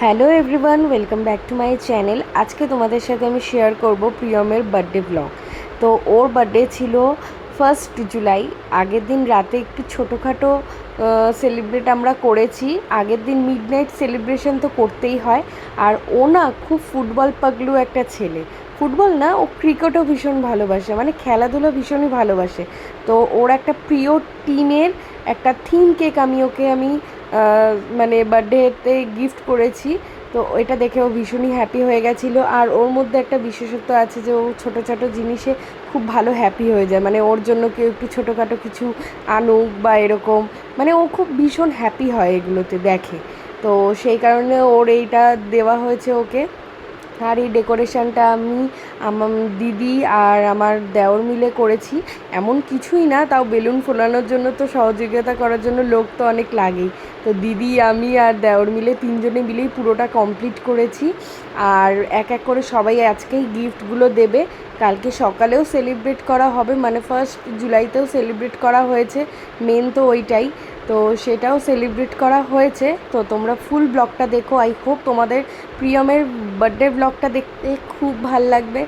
Hello everyone, welcome back to my channel. আজকে তোমাদের সাথে আমি শেয়ার করব প্রিয়মের বার্থডে ব্লগ। তো ওর বার্থডে ছিল 1 জুলাই। আগের দিন রাতে একটু ছোটোখাটো সেলিব্রেট আমরা করেছি। আগের দিন মিডনাইট সেলিব্রেশন তো করতেই হয়। আর ও না খুব ফুটবল পাগলু একটা ছেলে। ফুটবল না, ও ক্রিকেটও ভীষণ ভালোবাসে, মানে খেলাধুলো ভীষণই ভালোবাসে। তো ওর একটা প্রিয় টিমের একটা থিম কেক আমি মানে বার্থডেতে গিফট করেছি। তো এটা দেখে ও ভীষণই হ্যাপি হয়ে গেছিলো। আর ওর মধ্যে একটা বিশেষত্ব আছে যে ও ছোটো ছোটো জিনিসে খুব ভালো হ্যাপি হয়ে যায়, মানে ওর জন্য কেউ একটু ছোটোখাটো কিছু আনুক বা এরকম, মানে ও খুব ভীষণ হ্যাপি হয় এগুলোতে দেখে। তো সেই কারণে ওর এইটা দেওয়া হয়েছে ওকে। আর এই ডেকোরেশনটা আমি আমার দিদি আর আমার দেওর মিলে করেছি। এমন কিছুই না, তাও বেলুন ফোলানোর জন্য তো সহযোগিতা করার জন্য লোক তো অনেক লাগেই। তো দিদি, আমি আর দেওর মিলে তিনজনে মিলেই পুরোটা কমপ্লিট করেছি। আর এক এক করে সবাই আজকেই গিফটগুলো দেবে। কালকে সকালেও সেলিব্রেট করা হবে, মানে 1 জুলাইতেও সেলিব্রেট করা হয়েছে, মেন তো ওইটাই। তো সেটাও সেলিব্রেট করা হয়েছে। তো তোমরা ফুল ব্লগটা দেখো। আই হোপ তোমাদের প্রিয়মের বার্থডে ব্লগটা দেখতে খুব ভাল লাগবে।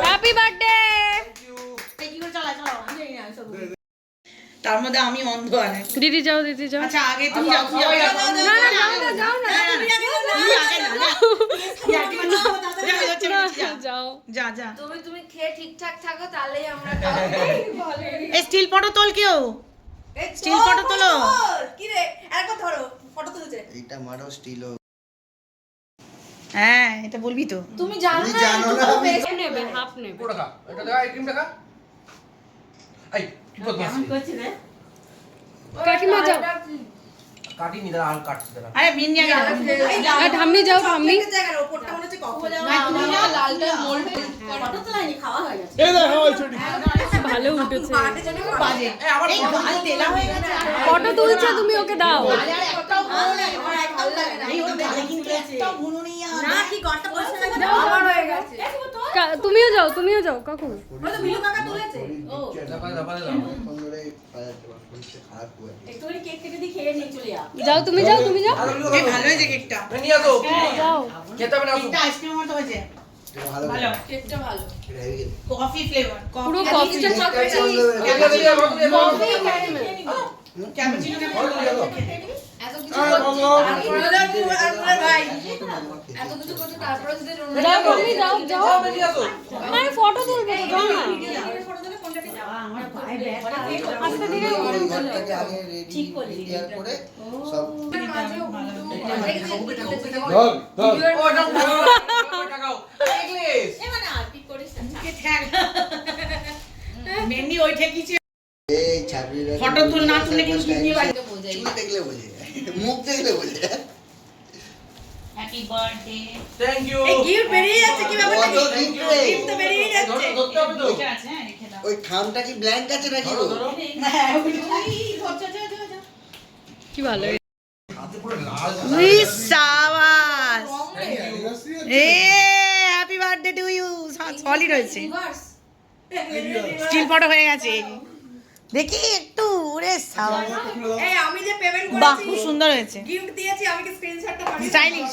Happy birthday. তার মধ্যে আমি অন্ধ আনে। দিদি যাও, দিদি যাও। আচ্ছা আগে তুমি যাও। যাও যা যা। তুমি খেয়ে ঠিকঠাক থাকো, তাহলেই আমরা এই স্টিল ফটো তোল কেউ। স্টিল ফটো তোলো। কি রে একবার ধরো, ফটো তুলছে। এইটা মারো স্টিল। হ্যাঁ, এটা বলবি তো। তুমি জানো না হাফ নেবে, হাফ নেবে। পুরো খা, এটা দেখা, এই ক্রিমটা খা। এই কি বদমাশি করছিস রে? কাকিমা যাও। কাটি নি, দাঁড়া আর কাটছি দাঁড়া। আরে বিন নিয়ে গেল। আর ধামনি যাও, ধামনি। জায়গার উপরটা মনে হচ্ছে কখন যাও। লালটা মোল্ড ফটো তো লাইনি খাওয়া হয়ে গেছে। এই দেখো ওই ছুটি। ভালো উঠেছে। বাজে। এই আমার এই গাল তেলা হয়ে গেছে। ফটো তুলছে, তুমি ওকে দাও। একটাও ভালো লাগে, আমার একদম লাগে না। এই ওর গালে কিন্তু একটাও ভুনো নেই আর। না কি গড়টা পয়সা লাগে না। আমার হয়ে গেছে। তুমিও যাও, তুমিও যাও কাকু। ওই তো মিলু কাকা তুলেছে। ও দাপা দাও। একটুখানি কেক কেটে দিয়ে খেয়ে নিয়ে চলে যাও। যাও, তুমি যাও, তুমি যাও। এই ভালো হয়েছে কেকটা। নিয়ে আসো। যাও। খেতে হবে না আসো। কেকটা আইসক্রিম মতো হয়েছে। ভালো ভালো। কেকটা ভালো। Coffee flavour. পুরো কফি। কেটে দিয়ে বন্ধ দিয়ে দাও। ক্যাপুচিনো এত কিছু করতে ভাই এত কিছু করতে তারপরে যদি যাও, তুমি যাও, যাও। নিয়ে আসো। আমি ফটো তুলবো তো, যাও না। আমার ভাই ব্যাগ আস্তে ধীরে ঠিক করে করে সব ধর ধর। ওটা টাকাও। ইংলিশ। মেনলি ওই ঠেকিছে। এই ছাত্রীরা ফটো তুল না তুললে কিন্তু নিয়ে বাড়ি চুল দেখলে বোঝে, মুখ দেখলে বোঝে। Happy birthday. Thank you. এই গিফট বেরিয়ে যাচ্ছে কি ব্যাপার নাকি? কত gift রে? গিফট তো বেরিয়ে যাচ্ছে। ধরতে হবে তো। এটা আছে, হ্যাঁ রেখে দাও। ওই খামটা কি ব্ল্যাঙ্ক আছে নাকি ধরো গো? ধরো। হ্যাঁ ওই ধরছো যা যা যা। কি ভালো। হাতে পুরো লাল। সাবাস। A happy birthday to you. Solid হয়েছে। স্টিল ফটো হয়ে গেছে। দেখি একটু ওরে সাবাস। এই আমি যে পেমেন্ট বাহ, করেছি, খুব সুন্দর হয়েছে। গিফট দিয়েছি, আমি কি স্ক্রিনশটটা পাঠিয়ে স্টাইলিশ।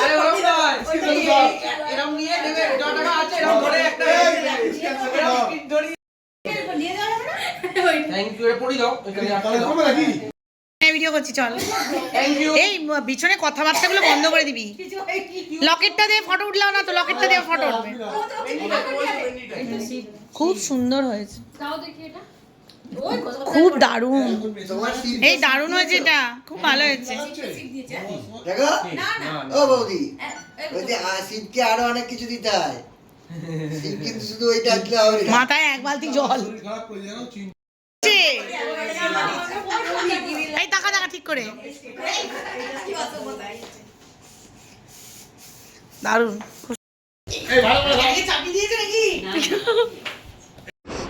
আরে ওরকম নয়। এরকম নিয়ে নেবে। যত টাকা আছে এরকম ধরে একটা এরকম ধরি। নিয়ে যাওয়া যাবে না? Thank you. এ পড়ি দাও। এখানে আটকে দাও। ভিডিও করছি চল। Thank you. এই বিছনে কথাবার্তাগুলো বন্ধ করে দিবি। লকেটটা দিয়ে ফটো উঠলাও না তো, লকেটটা দিয়ে ফটো উঠবে। খুব সুন্দর হয়েছে। যাও দেখি এটা। খুব দারুণ। তোমার সিট এই দারুণ হয়েছে এটা, খুব ভালো হয়েছে। দেখো না ও বৌদি, ওই যে সিটকে আরো অনেক কিছু দিতে হয়। সিট কিন্তু শুধু ওইটা দিলে হবে না। মাথায় এক বালতি জল। এই টাকা টাকা ঠিক করে। দারুণ। চাবি দিয়েছে নাকি?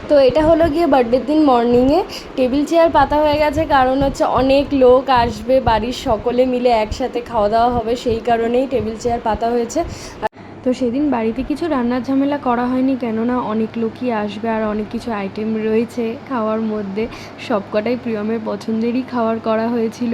তো এটা হলো গিয়ে বার্থডের দিন মর্নিংয়ে টেবিল চেয়ার পাতা হয়ে গেছে, কারণ হচ্ছে অনেক লোক আসবে, বাড়ির সকলে মিলে একসাথে খাওয়া দাওয়া হবে, সেই কারণেই টেবিল চেয়ার পাতা হয়েছে। তো সেদিন বাড়িতে কিছু রান্নার ঝামেলা করা হয়নি, কেননা অনেক লোকই আসবে আর অনেক কিছু আইটেম রয়েছে খাওয়ার মধ্যে। সবকটাই প্রিয়মের পছন্দেরই খাবার করা হয়েছিল,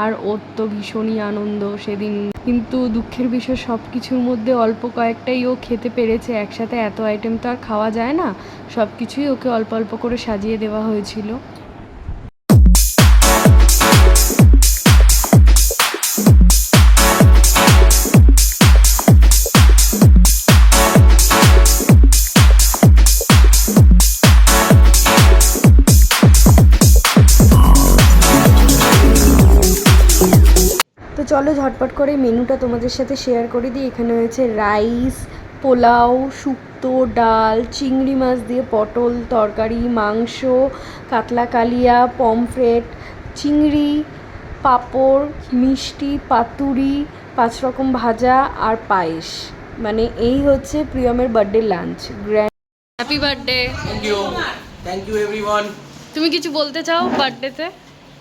আর ওর তো ভীষণই আনন্দ সেদিন। কিন্তু দুঃখের বিষয় সব কিছুর মধ্যে অল্প কয়েকটাই ও খেতে পেরেছে, একসাথে এত আইটেম তো আর খাওয়া যায় না। সব কিছুই ওকে অল্প অল্প করে সাজিয়ে দেওয়া হয়েছিল। তো চলো ঝটপট করে মেনুটা তোমাদের সাথে শেয়ার করে দিই। এখানে হয়েছে রাইস, পোলাও, শুক্তো, ডাল, চিংড়ি মাছ দিয়ে পটল তরকারি, মাংস, কাতলা কালিয়া, পমফ্রেট, চিংড়ি, পাঁপড়, মিষ্টি, পাতুরি, 5 রকম ভাজা আর পায়েস। মানে এই হচ্ছে প্রিয়মের birthday lunch. Grand happy birthday. Thank you everyone. তুমি কিছু বলতে চাও বার্থডেতে?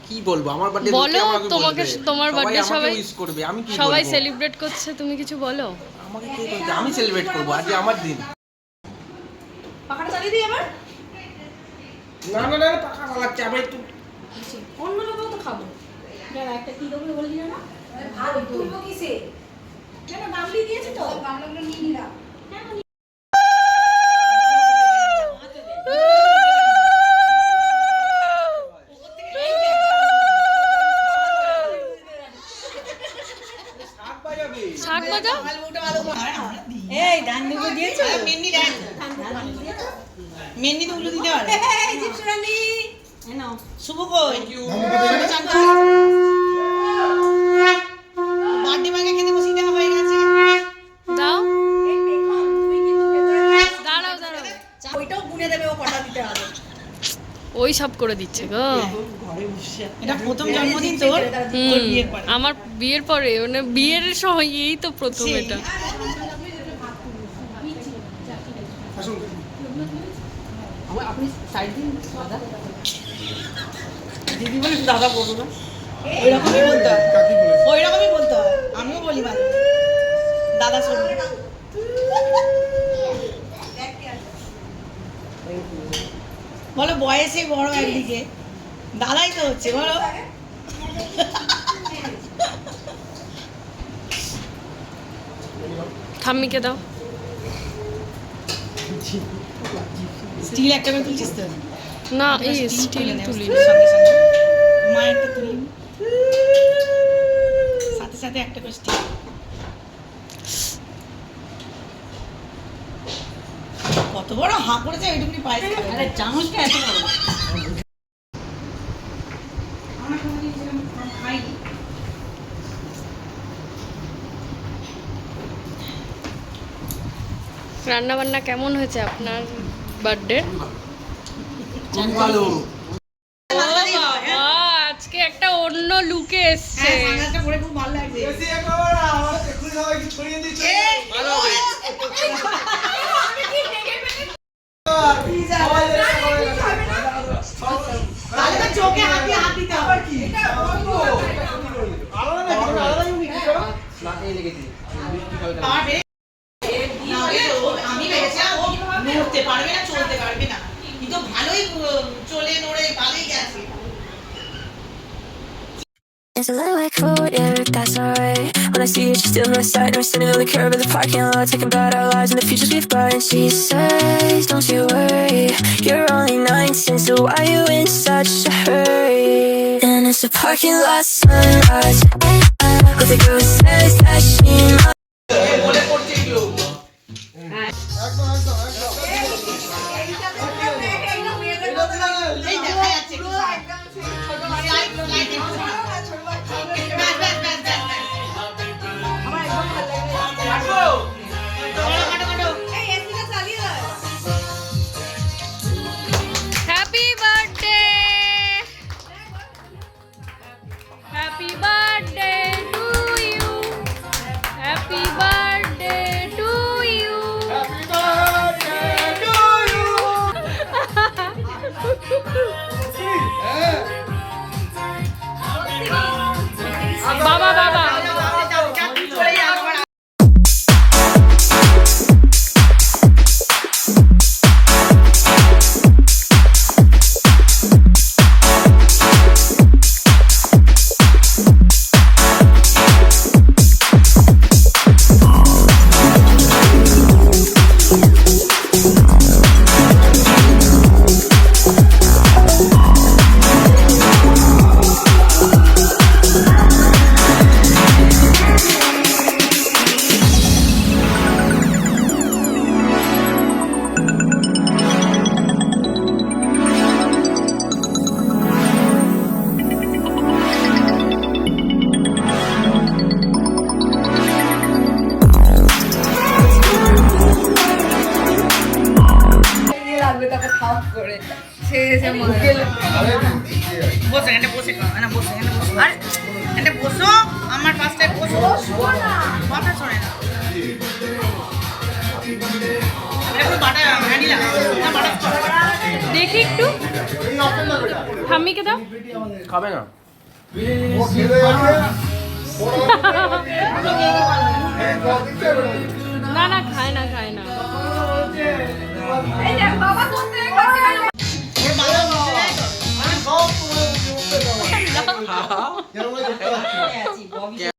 কি বলবো, আমার বার্থডে বলো, তোমাকে তোমার বার্থডে সবাই উইশ করবে, আমি কি সবাই বলবো? সেলিব্রেট করছে, তুমি কিছু বলো। আমাকে কে বলছে আমি সেলিব্রেট করব? আজ আমার দিন। পাখাটা চালিয়ে দিই আবার। না না না, পাখা চালাচ্ছে, আমি একটু অন্য লোকও তো খাবো। যারা একটা কি দেবো বলে দিল না, ভাত তুলবো কিসে? কেন গামলি দিয়েছে তো, গামলাগুলো নিয়ে নিলাম। শাক ভাজা এই ডান দিকে দিয়েছো? মেন্নি দেন, মেন্নি তো উল্টো দিতে পারে। এই জিপসরানি নাও। শুভ কই? Thank you. বার্থডে মাকে খেতে বসিয়ে দেওয়া হয়ে গেছে। দাও। এই পেখম তুমি কিন্তু ভেতরে দাঁড়াও দাঁড়াও, ওইটাও গুনে দেবে, ও কটা দিতে হবে। ওই সব করে দিচ্ছে গো। এটা প্রথম জন্মদিন তোর? তোর বিয়ের পরে? আমার বিয়ের পরে, মানে বিয়ের সময় এই তো প্রথম এটা। আপনি সাইড দিন দাদা। দিদি বলে দাদা বলবো না, ওইরকমই বলতে হয়, ওইরকমই বলতে হয়। আমিও বলি মাঝে দাদা শোনো। বলো বয়সে বড় একদিকে, দাদাই তো হচ্ছে বলো। ঠাম্মিকে দাও। স্টিল একটা করে তুলছিস তো? না, এই স্টিল তুলি। সঙ্গে সঙ্গে মায়েরটা তুলি, সাথে সাথে একটা করে স্টিল। কত বড় হাঁ করেছে ওইটুকুনি পায়েস খাবে। আরে চামচটা এত বড়। আমরা কোনোদিন সেরকম খাইনি। রান্না বান্না কেমন হয়েছে আপনার বার্থডে? খুব ভালো। আজকে একটা অন্য লুকে এসছে। হ্যাঁ, সানগ্লাসটা পরে খুব ভালো লাগছে। ভালো হবে। তাহলে তো চোখে হাত দিয়ে হাত দিতে হবে। নাকে লেগেছে। আমার বেড়ে- আমি ভেবেছিলাম ও নড়তে পারবে না, চলতে পারবে না, কিন্তু ভালোই চলে নড়ে ভালোই গেছে। It's a little bit cold, yeah, but that's alright. When I see you, she's still on my side. We're standing on the curb of the parking lot, talking about our lives and the futures we've got. And she says, don't you worry, you're only 19, so why you in such a hurry? And it's a parking lot sunrise, with a girl who says that she might. বলে পড়ছে এগুলো। এই দেখা যাচ্ছে একটু side. Slide, slide একটু side. ব্যাস, ব্যাস, ব্যাস, ব্যাস, ব্যাস। রাখো। কাটো, কাটো, কাটো। Happy birthday, happy birthday to you, happy birthday to you, happy birthday তারপর থাপ করে সে এসে মারে বসো এখানে বসে খাও না বসো এখানে বসো আর এখানে বসো আমার পাশটায় বসো কথা শোনে না একটু বাটা ভ্যানিলা না বাটা দেখি একটু ঠাম্মিকে দাও খাবে না না না খায় না খায় না ওর মাথা বসে যায় তো কে